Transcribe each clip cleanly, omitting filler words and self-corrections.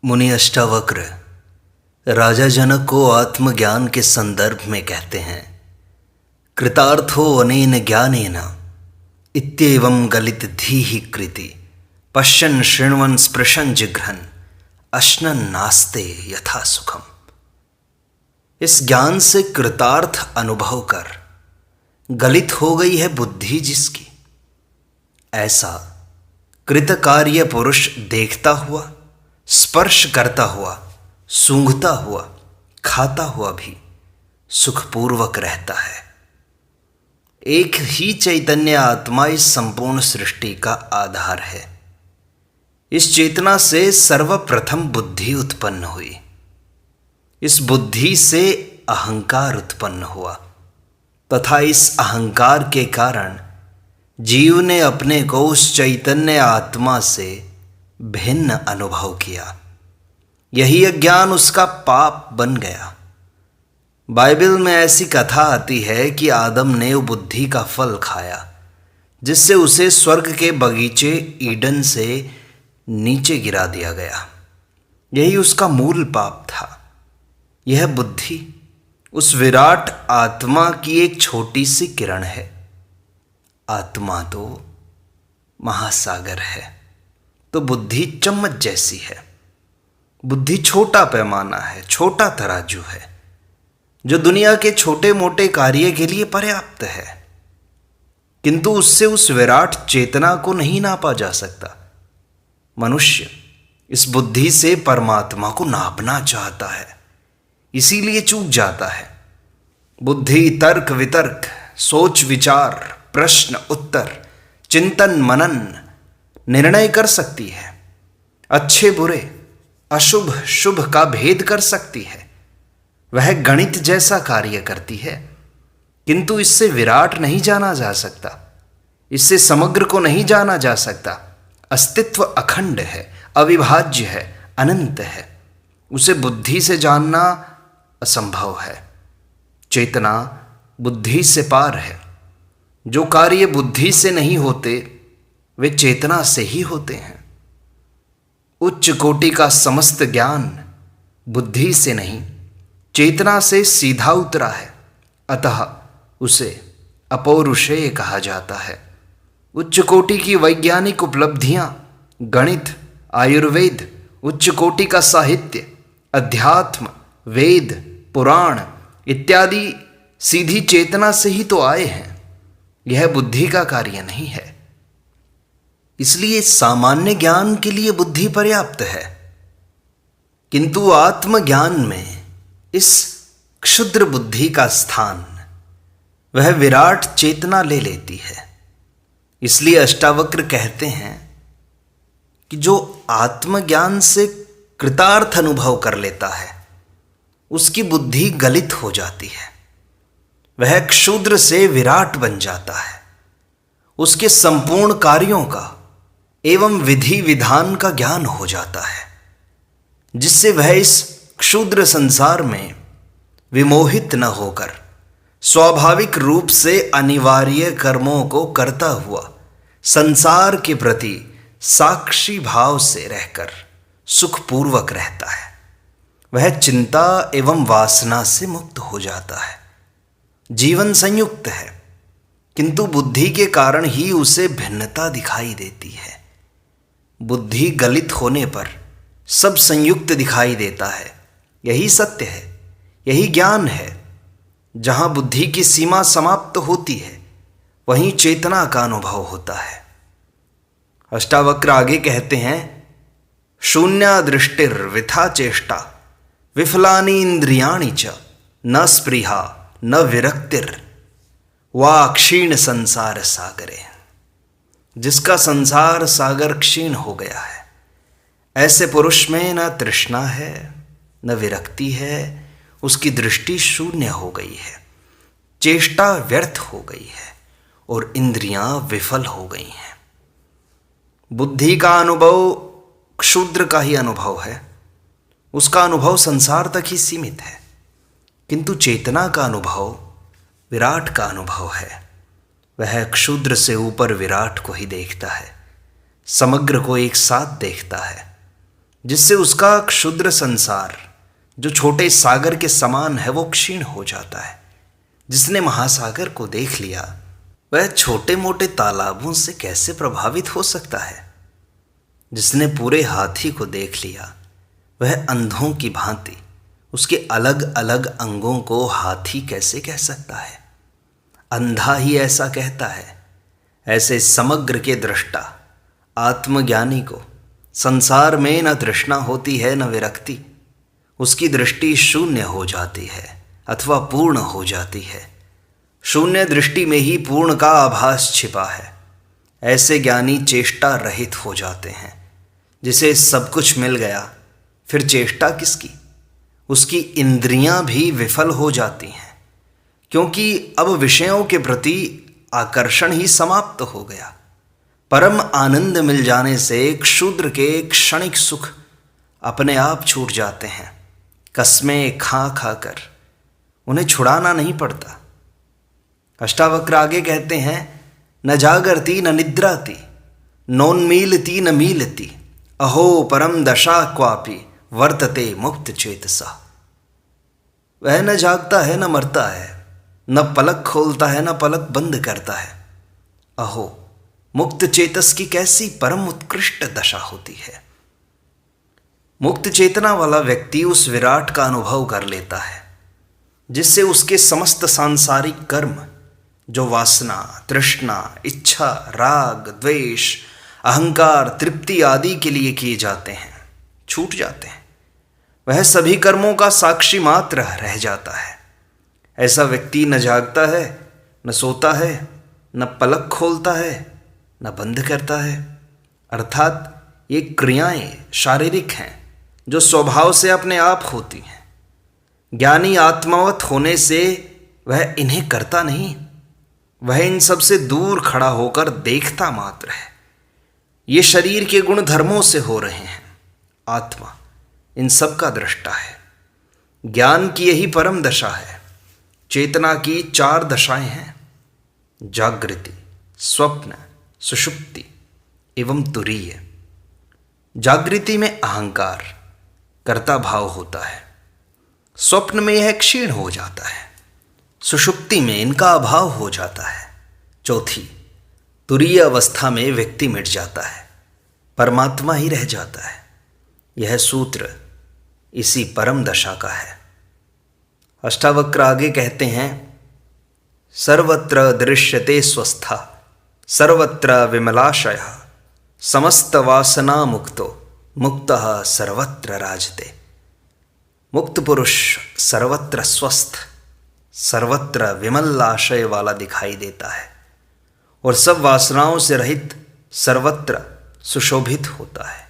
मुनि अष्टावक्र राजा जनक को आत्मज्ञान के संदर्भ में कहते हैं, कृतार्थो अनेन ज्ञानेन इत्येवं गलित धीहि कृति पश्यन् शृण्वन् स्पृशन् जिघ्रन् अश्नन् नास्ते यथा सुखम। इस ज्ञान से कृतार्थ अनुभव कर गलित हो गई है बुद्धि जिसकी, ऐसा कृतकार्य पुरुष देखता हुआ, स्पर्श करता हुआ, सूंघता हुआ, खाता हुआ भी सुखपूर्वक रहता है। एक ही चैतन्य आत्मा इस संपूर्ण सृष्टि का आधार है। इस चेतना से सर्वप्रथम बुद्धि उत्पन्न हुई। इस बुद्धि से अहंकार उत्पन्न हुआ तथा इस अहंकार के कारण जीव ने अपने को उस चैतन्य आत्मा से भिन्न अनुभव किया। यही अज्ञान उसका पाप बन गया। बाइबल में ऐसी कथा आती है कि आदम ने बुद्धि का फल खाया, जिससे उसे स्वर्ग के बगीचे ईडन से नीचे गिरा दिया गया। यही उसका मूल पाप था। यह बुद्धि उस विराट आत्मा की एक छोटी सी किरण है। आत्मा तो महासागर है, तो बुद्धि चम्मच जैसी है। बुद्धि छोटा पैमाना है, छोटा तराजू है, जो दुनिया के छोटे मोटे कार्य के लिए पर्याप्त है, किंतु उससे उस विराट चेतना को नहीं नापा जा सकता। मनुष्य इस बुद्धि से परमात्मा को नापना चाहता है, इसीलिए चूक जाता है। बुद्धि तर्क वितर्क, सोच विचार, प्रश्न उत्तर, चिंतन मनन, निर्णय कर सकती है। अच्छे बुरे, अशुभ शुभ का भेद कर सकती है। वह गणित जैसा कार्य करती है, किंतु इससे विराट नहीं जाना जा सकता, इससे समग्र को नहीं जाना जा सकता। अस्तित्व अखंड है, अविभाज्य है, अनंत है। उसे बुद्धि से जानना असंभव है। चेतना बुद्धि से पार है। जो कार्य बुद्धि से नहीं होते वे चेतना से ही होते हैं। उच्च कोटि का समस्त ज्ञान बुद्धि से नहीं, चेतना से सीधा उतरा है, अतः उसे अपौरुषेय कहा जाता है। उच्च कोटि की वैज्ञानिक उपलब्धियां, गणित, आयुर्वेद, उच्च कोटि का साहित्य, अध्यात्म, वेद, पुराण इत्यादि सीधी चेतना से ही तो आए हैं। यह बुद्धि का कार्य नहीं है। इसलिए सामान्य ज्ञान के लिए बुद्धि पर्याप्त है, किंतु आत्मज्ञान में इस क्षुद्र बुद्धि का स्थान वह विराट चेतना ले लेती है। इसलिए अष्टावक्र कहते हैं कि जो आत्मज्ञान से कृतार्थ अनुभव कर लेता है, उसकी बुद्धि गलित हो जाती है। वह क्षुद्र से विराट बन जाता है। उसके संपूर्ण कार्यों का एवं विधि विधान का ज्ञान हो जाता है, जिससे वह इस क्षुद्र संसार में विमोहित न होकर स्वाभाविक रूप से अनिवार्य कर्मों को करता हुआ संसार के प्रति साक्षी भाव से रहकर सुखपूर्वक रहता है। वह चिंता एवं वासना से मुक्त हो जाता है। जीवन संयुक्त है, किंतु बुद्धि के कारण ही उसे भिन्नता दिखाई देती है। बुद्धि गलित होने पर सब संयुक्त दिखाई देता है। यही सत्य है, यही ज्ञान है। जहां बुद्धि की सीमा समाप्त होती है, वहीं चेतना का अनुभव होता है। अष्टावक्र आगे कहते हैं, शून्या दृष्टिर विथा चेष्टा विफलानि इंद्रियाणि च न स्पृहा न विरक्तिर वा क्षीण संसार सागरे। जिसका संसार सागर क्षीण हो गया है, ऐसे पुरुष में न तृष्णा है न विरक्ति है। उसकी दृष्टि शून्य हो गई है, चेष्टा व्यर्थ हो गई है और इंद्रियां विफल हो गई हैं। बुद्धि का अनुभव क्षुद्र का ही अनुभव है। उसका अनुभव संसार तक ही सीमित है, किंतु चेतना का अनुभव विराट का अनुभव है। वह क्षुद्र से ऊपर विराट को ही देखता है, समग्र को एक साथ देखता है। जिससे उसका क्षुद्र संसार जो छोटे सागर के समान है वो क्षीण हो जाता है। जिसने महासागर को देख लिया वह छोटे मोटे तालाबों से कैसे प्रभावित हो सकता है। जिसने पूरे हाथी को देख लिया वह अंधों की भांति उसके अलग अलग अंगों को हाथी कैसे कह सकता है। अंधा ही ऐसा कहता है। ऐसे समग्र के दृष्टा आत्मज्ञानी को संसार में न तृष्णा होती है न विरक्ति। उसकी दृष्टि शून्य हो जाती है अथवा पूर्ण हो जाती है। शून्य दृष्टि में ही पूर्ण का आभास छिपा है। ऐसे ज्ञानी चेष्टा रहित हो जाते हैं। जिसे सब कुछ मिल गया फिर चेष्टा किसकी। उसकी इंद्रियां भी विफल हो जाती हैं, क्योंकि अब विषयों के प्रति आकर्षण ही समाप्त हो गया। परम आनंद मिल जाने से क्षुद्र के क्षणिक सुख अपने आप छूट जाते हैं। कस्में खा खा कर उन्हें छुड़ाना नहीं पड़ता। अष्टावक्र आगे कहते हैं, न जागरती न निद्राती, नोन्मीलती न मीलती, अहो परम दशा क्वापि वर्तते मुक्त चेतसा। वह न जागता है न मरता है, न पलक खोलता है न पलक बंद करता है। अहो, मुक्त चेतस की कैसी परम उत्कृष्ट दशा होती है। मुक्त चेतना वाला व्यक्ति उस विराट का अनुभव कर लेता है, जिससे उसके समस्त सांसारिक कर्म जो वासना, तृष्णा, इच्छा, राग, द्वेष, अहंकार, तृप्ति आदि के लिए किए जाते हैं छूट जाते हैं। वह सभी कर्मों का साक्षी मात्र रह जाता है। ऐसा व्यक्ति न जागता है, न सोता है, न पलक खोलता है, न बंद करता है। अर्थात ये क्रियाएं शारीरिक हैं जो स्वभाव से अपने आप होती हैं। ज्ञानी आत्मावत होने से वह इन्हें करता नहीं, वह इन सब से दूर खड़ा होकर देखता मात्र है। ये शरीर के गुण धर्मों से हो रहे हैं। आत्मा इन सब का दृष्टा है। ज्ञान की यही परम दशा है। चेतना की 4 दशाएं हैं, जागृति, स्वप्न, सुषुप्ति एवं तुरीय। जागृति में अहंकार, कर्ता भाव होता है। स्वप्न में यह क्षीण हो जाता है। सुषुप्ति में इनका अभाव हो जाता है। चौथी, तुरीय अवस्था में व्यक्ति मिट जाता है, परमात्मा ही रह जाता है। यह सूत्र इसी परम दशा का है। अष्टावक्र आगे कहते हैं, सर्वत्र दृश्यते स्वस्था, सर्वत्र विमलाशयः, समस्त वासना मुक्तो, मुक्तः सर्वत्र राजते। मुक्त पुरुष सर्वत्र स्वस्थ, सर्वत्र विमल आशय वाला दिखाई देता है और सब वासनाओं से रहित सर्वत्र सुशोभित होता है।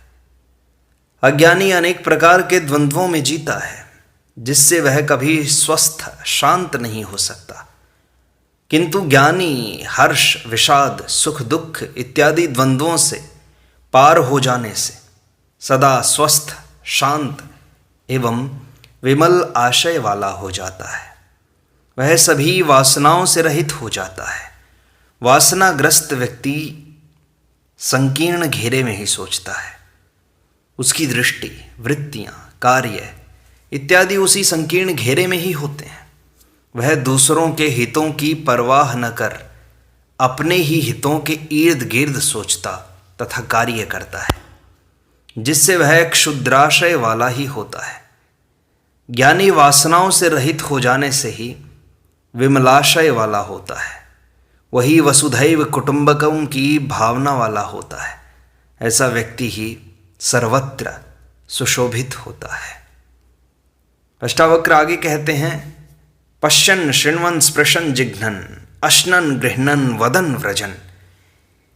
अज्ञानी अनेक प्रकार के द्वंद्वों में जीता है, जिससे वह कभी स्वस्थ शांत नहीं हो सकता। किंतु ज्ञानी हर्ष, विषाद, सुख, दुख इत्यादि द्वंद्वों से पार हो जाने से सदा स्वस्थ, शांत एवं विमल आशय वाला हो जाता है। वह सभी वासनाओं से रहित हो जाता है। वासनाग्रस्त व्यक्ति संकीर्ण घेरे में ही सोचता है। उसकी दृष्टि, वृत्तियां, कार्य इत्यादि उसी संकीर्ण घेरे में ही होते हैं। वह दूसरों के हितों की परवाह न कर अपने ही हितों के इर्द गिर्द सोचता तथा कार्य करता है, जिससे वह क्षुद्राशय वाला ही होता है। ज्ञानी वासनाओं से रहित हो जाने से ही विमलाशय वाला होता है। वही वसुधैव कुटुंबकम की भावना वाला होता है। ऐसा व्यक्ति ही सर्वत्र सुशोभित होता है। अष्टावक्र आगे कहते हैं, पश्यन् शृण्वन् स्पृशन् जिघ्नन् अश्नन् गृह्णन् वदन् व्रजन्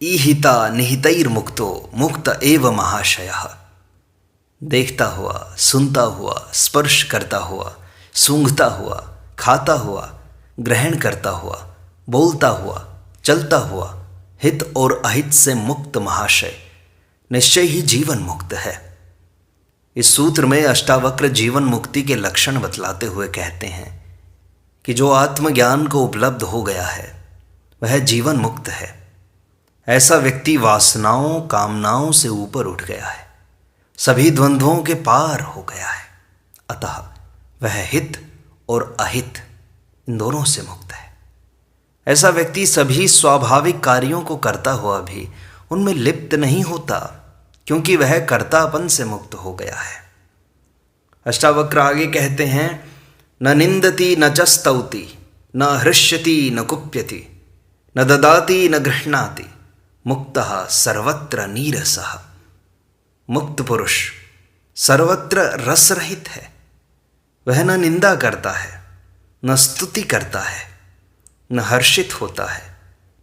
ईहिता निहितैर्मुक्तो मुक्त एव महाशयः। देखता हुआ, सुनता हुआ, स्पर्श करता हुआ, सूंघता हुआ, खाता हुआ, ग्रहण करता हुआ, बोलता हुआ, चलता हुआ, हित और अहित से मुक्त महाशय निश्चय ही जीवन मुक्त है। इस सूत्र में अष्टावक्र जीवन मुक्ति के लक्षण बतलाते हुए कहते हैं कि जो आत्मज्ञान को उपलब्ध हो गया है वह जीवन मुक्त है। ऐसा व्यक्ति वासनाओं, कामनाओं से ऊपर उठ गया है। सभी द्वंद्वों के पार हो गया है, अतः वह हित और अहित इन दोनों से मुक्त है। ऐसा व्यक्ति सभी स्वाभाविक कार्यों को करता हुआ भी उनमें लिप्त नहीं होता, क्योंकि वह कर्तापन से मुक्त हो गया है। अष्टावक्र आगे कहते हैं, न निंदति न च स्तौति न हृष्यति न कुप्यति न ददाति न गृह्णाति मुक्तः सर्वत्र नीरसः। मुक्त पुरुष सर्वत्र रस रहित है। वह न निंदा करता है, न स्तुति करता है, न हर्षित होता है,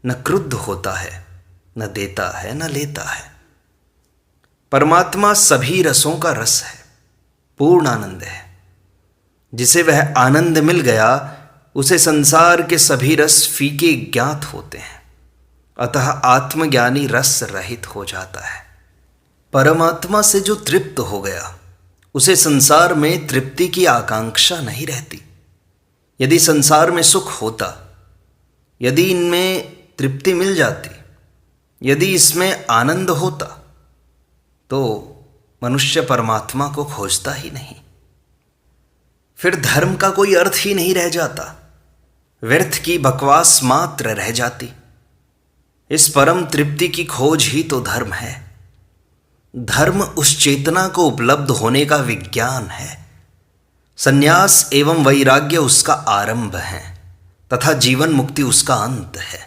न क्रुद्ध होता है, न देता है, न लेता है। परमात्मा सभी रसों का रस है, पूर्ण आनंद है। जिसे वह आनंद मिल गया उसे संसार के सभी रस फीके ज्ञात होते हैं, अतः आत्मज्ञानी रस रहित हो जाता है। परमात्मा से जो तृप्त हो गया उसे संसार में तृप्ति की आकांक्षा नहीं रहती। यदि संसार में सुख होता, यदि इनमें तृप्ति मिल जाती, यदि इसमें आनंद होता, तो मनुष्य परमात्मा को खोजता ही नहीं। फिर धर्म का कोई अर्थ ही नहीं रह जाता, व्यर्थ की बकवास मात्र रह जाती। इस परम तृप्ति की खोज ही तो धर्म है। धर्म उस चेतना को उपलब्ध होने का विज्ञान है। संन्यास एवं वैराग्य उसका आरंभ है तथा जीवन मुक्ति उसका अंत है।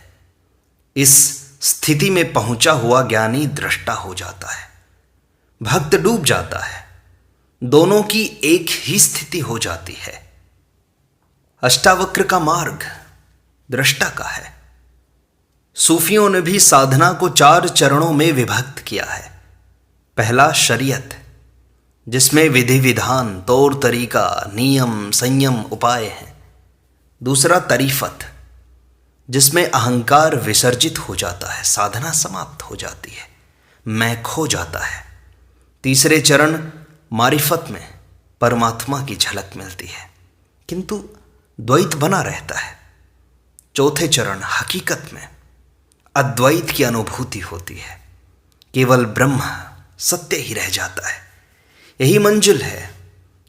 इस स्थिति में पहुंचा हुआ ज्ञानी दृष्टा हो जाता है, भक्त डूब जाता है, दोनों की एक ही स्थिति हो जाती है। अष्टावक्र का मार्ग दृष्टा का है। सूफियों ने भी साधना को 4 चरणों में विभक्त किया है। पहला शरीयत, जिसमें विधि विधान, तौर तरीका, नियम, संयम, उपाय हैं। दूसरा तरीफत, जिसमें अहंकार विसर्जित हो जाता है, साधना समाप्त हो जाती है, मैं खो जाता है। तीसरे चरण मारिफत में परमात्मा की झलक मिलती है, किंतु द्वैत बना रहता है। चौथे चरण हकीकत में अद्वैत की अनुभूति होती है, केवल ब्रह्म सत्य ही रह जाता है। यही मंजिल है,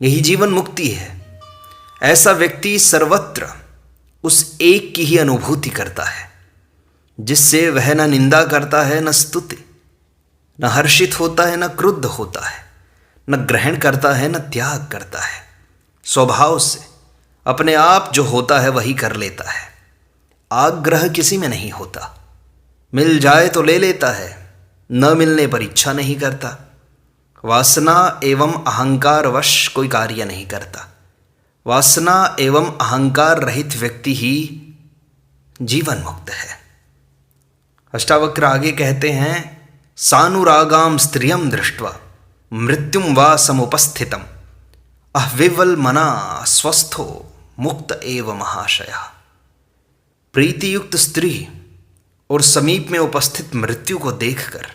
यही जीवन मुक्ति है। ऐसा व्यक्ति सर्वत्र उस एक की ही अनुभूति करता है, जिससे वह न निंदा करता है, न स्तुति, न हर्षित होता है, न क्रुद्ध होता है, न ग्रहण करता है, न त्याग करता है। स्वभाव से अपने आप जो होता है वही कर लेता है। आग्रह किसी में नहीं होता, मिल जाए तो ले लेता है, न मिलने पर इच्छा नहीं करता। वासना एवं अहंकार वश कोई कार्य नहीं करता। वासना एवं अहंकार रहित व्यक्ति ही जीवन मुक्त है। अष्टावक्र आगे कहते हैं, सानुरागाम स्त्रियम दृष्ट्वा मृत्युम वा समुपस्थितम अहविवल मना स्वस्थो मुक्त एव महाशया। प्रीतियुक्त स्त्री और समीप में उपस्थित मृत्यु को देखकर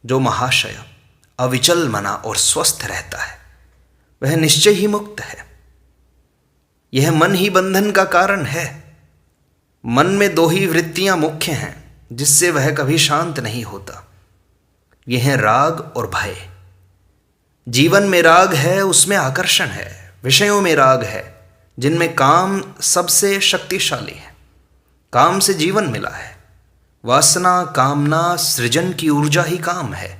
जो महाशय अविचल मना और स्वस्थ रहता है, वह निश्चय ही मुक्त है। यह मन ही बंधन का कारण है। मन में 2 ही वृत्तियां मुख्य हैं, जिससे वह कभी शांत नहीं होता। यह है राग और भय। जीवन में राग है, उसमें आकर्षण है। विषयों में राग है, जिनमें काम सबसे शक्तिशाली है। काम से जीवन मिला है। वासना, कामना, सृजन की ऊर्जा ही काम है।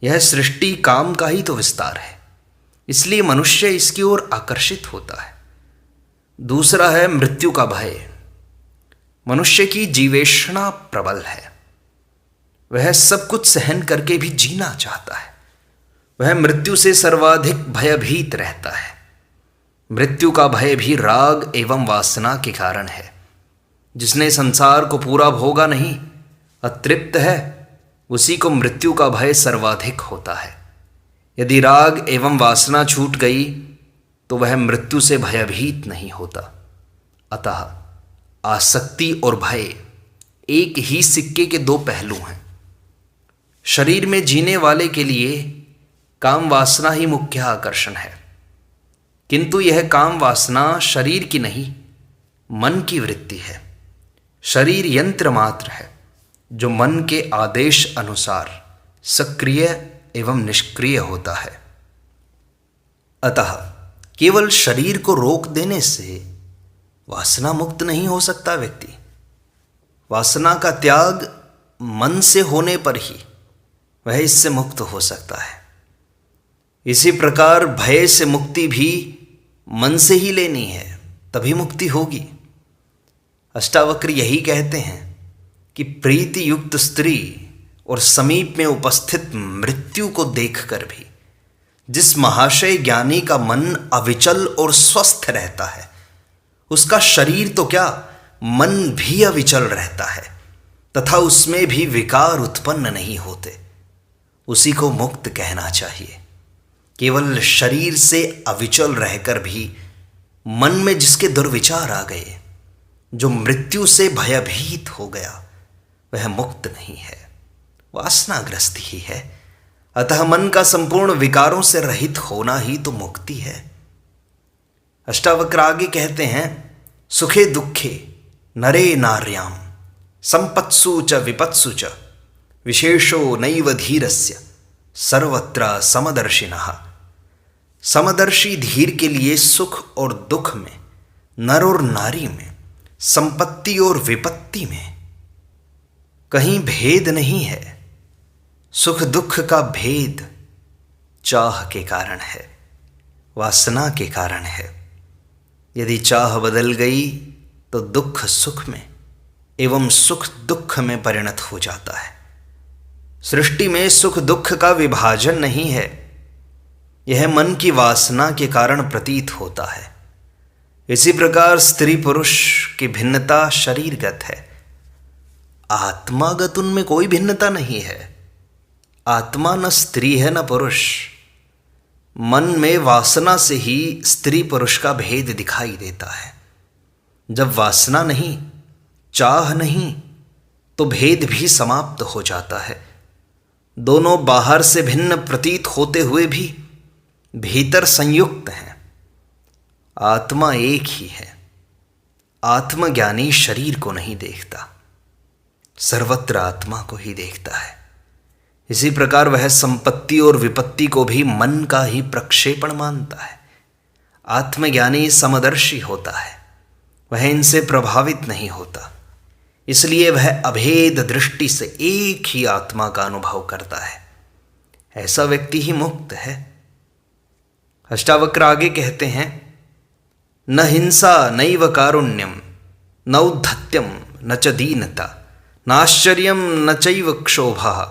यह सृष्टि काम का ही तो विस्तार है, इसलिए मनुष्य इसकी ओर आकर्षित होता है। दूसरा है मृत्यु का भय। मनुष्य की जीवेष्णा प्रबल है। वह सब कुछ सहन करके भी जीना चाहता है। वह मृत्यु से सर्वाधिक भयभीत रहता है। मृत्यु का भय भी राग एवं वासना के कारण है। जिसने संसार को पूरा भोगा नहीं, अतृप्त है, उसी को मृत्यु का भय सर्वाधिक होता है। यदि राग एवं वासना छूट गई तो वह मृत्यु से भयभीत नहीं होता। अतः आसक्ति और भय एक ही सिक्के के 2 पहलू हैं। शरीर में जीने वाले के लिए काम वासना ही मुख्य आकर्षण है, किंतु यह काम वासना शरीर की नहीं, मन की वृत्ति है। शरीर यंत्र मात्र है, जो मन के आदेश अनुसार सक्रिय एवं निष्क्रिय होता है। अतः केवल शरीर को रोक देने से वासना मुक्त नहीं हो सकता व्यक्ति। वासना का त्याग मन से होने पर ही वह इससे मुक्त हो सकता है। इसी प्रकार भय से मुक्ति भी मन से ही लेनी है, तभी मुक्ति होगी। अष्टावक्र यही कहते हैं कि प्रीति युक्त स्त्री और समीप में उपस्थित मृत्यु को देखकर भी जिस महाशय ज्ञानी का मन अविचल और स्वस्थ रहता है, उसका शरीर तो क्या, मन भी अविचल रहता है तथा उसमें भी विकार उत्पन्न नहीं होते। उसी को मुक्त कहना चाहिए। केवल शरीर से अविचल रहकर भी मन में जिसके दुर्विचार आ गए, जो मृत्यु से भयभीत हो गया, वह मुक्त नहीं है, वासनाग्रस्त ही है। अतः मन का संपूर्ण विकारों से रहित होना ही तो मुक्ति है। अष्टावक्र आगे कहते हैं, सुखे दुखे नरे नार्याम संपत्सु च विपत्सु च विशेषो नैव धीरस्य सर्वत्र समदर्शिनः। समदर्शी धीर के लिए सुख और दुख में, नर और नारी में, संपत्ति और विपत्ति में कहीं भेद नहीं है। सुख दुख का भेद चाह के कारण है, वासना के कारण है। यदि चाह बदल गई तो दुख सुख में एवं सुख दुख में परिणत हो जाता है। सृष्टि में सुख दुख का विभाजन नहीं है, यह मन की वासना के कारण प्रतीत होता है। इसी प्रकार स्त्री पुरुष की भिन्नता शरीरगत है, आत्मागत उनमें कोई भिन्नता नहीं है। आत्मा न स्त्री है न पुरुष। मन में वासना से ही स्त्री पुरुष का भेद दिखाई देता है। जब वासना नहीं, चाह नहीं, तो भेद भी समाप्त हो जाता है। दोनों बाहर से भिन्न प्रतीत होते हुए भी भीतर संयुक्त हैं। आत्मा एक ही है। आत्मज्ञानी शरीर को नहीं देखता, सर्वत्र आत्मा को ही देखता है। इसी प्रकार वह संपत्ति और विपत्ति को भी मन का ही प्रक्षेपण मानता है। आत्मज्ञानी समदर्शी होता है, वह इनसे प्रभावित नहीं होता। इसलिए वह अभेद दृष्टि से एक ही आत्मा का अनुभव करता है। ऐसा व्यक्ति ही मुक्त है। अष्टावक्र आगे कहते हैं, न हिंसा नैव कारुण्यम न औद्धत्यम न च दीनता नाश्चर्यम न चैव क्षोभः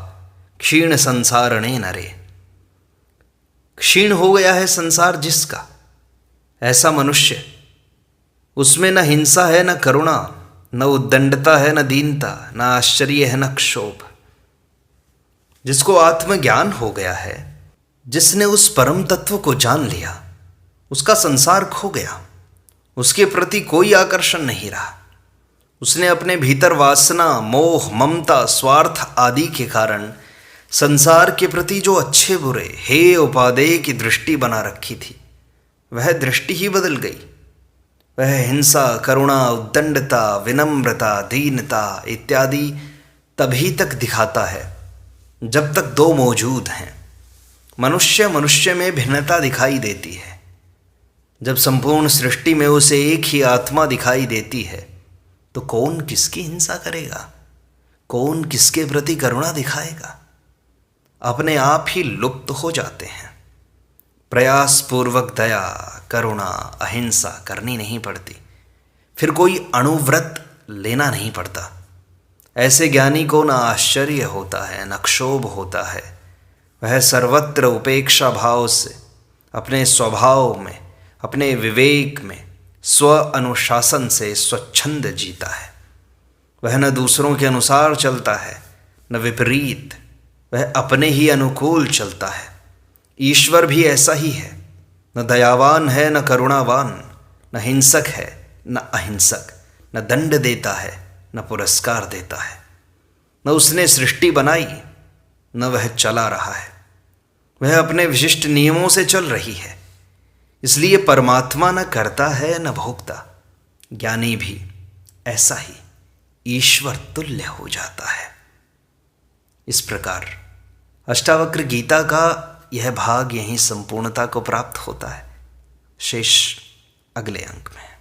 क्षीण संसारणे नरे। क्षीण हो गया है संसार जिसका, ऐसा मनुष्य, उसमें न हिंसा है न करुणा, न उद्दंडता है न दीनता, न आश्चर्य है न क्षोभ। जिसको आत्मज्ञान हो गया है, जिसने उस परम तत्व को जान लिया, उसका संसार खो गया, उसके प्रति कोई आकर्षण नहीं रहा। उसने अपने भीतर वासना, मोह, ममता, स्वार्थ आदि के कारण संसार के प्रति जो अच्छे बुरे, हेय उपादेय की दृष्टि बना रखी थी, वह दृष्टि ही बदल गई। वह हिंसा, करुणा, उद्दंडता, विनम्रता, दीनता इत्यादि तभी तक दिखाता है जब तक दो मौजूद हैं। मनुष्य मनुष्य में भिन्नता दिखाई देती है। जब संपूर्ण सृष्टि में उसे एक ही आत्मा दिखाई देती है, तो कौन किसकी हिंसा करेगा, कौन किसके प्रति करुणा दिखाएगा? अपने आप ही लुप्त हो जाते हैं। प्रयास पूर्वक दया, करुणा, अहिंसा करनी नहीं पड़ती, फिर कोई अणुव्रत लेना नहीं पड़ता। ऐसे ज्ञानी को न आश्चर्य होता है न क्षोभ होता है। वह सर्वत्र उपेक्षा भाव से अपने स्वभाव में, अपने विवेक में, स्व अनुशासन से स्वच्छंद जीता है। वह न दूसरों के अनुसार चलता है न विपरीत, वह अपने ही अनुकूल चलता है। ईश्वर भी ऐसा ही है, न दयावान है न करुणावान, न हिंसक है न अहिंसक, न दंड देता है न पुरस्कार देता है। न उसने सृष्टि बनाई न वह चला रहा है, वह अपने विशिष्ट नियमों से चल रही है। इसलिए परमात्मा न करता है न भोगता। ज्ञानी भी ऐसा ही ईश्वर तुल्य हो जाता है। इस प्रकार अष्टावक्र गीता का यह भाग यहीं संपूर्णता को प्राप्त होता है। शेष अगले अंक में।